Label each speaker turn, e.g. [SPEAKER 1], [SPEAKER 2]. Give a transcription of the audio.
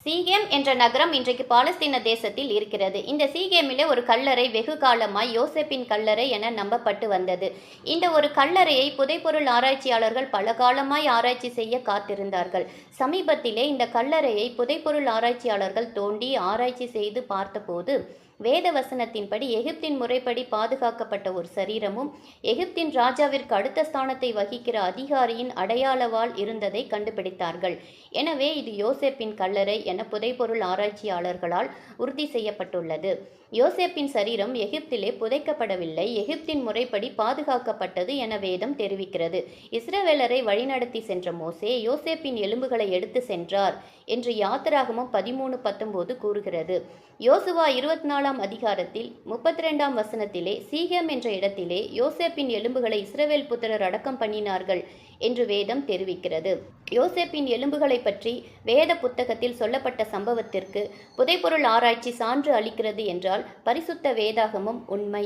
[SPEAKER 1] சீகேம் என்ற நகரம் இன்றைக்கு பாலஸ்தீன தேசத்தில் இருக்கிறது. இந்த சீகேமிலே ஒரு கல்லறை வெகு காலமாய் யோசேப்பின் கல்லறை என நம்பப்பட்டு வந்தது. இந்த ஒரு கல்லறையை புதைபொருள் ஆராய்ச்சியாளர்கள் பல காலமாய் ஆராய்ச்சி செய்ய காத்திருந்தார்கள். சமீபத்திலே இந்த கல்லறையை புதைபொருள் ஆராய்ச்சியாளர்கள் தோண்டி ஆராய்ச்சி செய்து பார்த்தபோது, வேத வசனத்தின்படி எகிப்தின் முறைப்படி பாதுகாக்கப்பட்ட ஒரு சரீரமும், எகிப்தின் ராஜாவிற்கு அடுத்த ஸ்தானத்தை வகிக்கிற அதிகாரியின் அடையாளவாள் இருந்ததை கண்டுபிடித்தார்கள். எனவே இது யோசேப்பின் கல்லறை என புதைபொருள் ஆராய்ச்சியாளர்களால் உறுதி செய்யப்பட்டுள்ளது. யோசேப்பின் சரீரம் எகிப்திலே புதைக்கப்படவில்லை, எகிப்தின் முறைப்படி பாதுகாக்கப்பட்டது என வேதம் தெரிவிக்கிறது. இஸ்ரவேலரை வழிநடத்தி சென்ற மோசே யோசேப்பின் எலும்புகளை எடுத்து சென்றார் என்று யாத்திராகமம் 13:19 கூறுகிறது. யோசுவா 24ஆம் அதிகாரத்தில் 32ஆம் வசனத்திலே சீகேம் என்ற இடத்திலே யோசேப்பின் எலும்புகளை இஸ்ரவேல் புத்திரர் அடக்கம் பண்ணினார்கள் என்று வேதம் தெரிவிக்கிறது. யோசேப்பின் எலும்புகளை பற்றி வேத புத்தகத்தில் சொல்லப்பட்ட சம்பவத்திற்கு புதைபொருள் ஆராய்ச்சி சான்று அளிக்கிறது என்றால் பரிசுத்த வேதாகமம் உண்மை.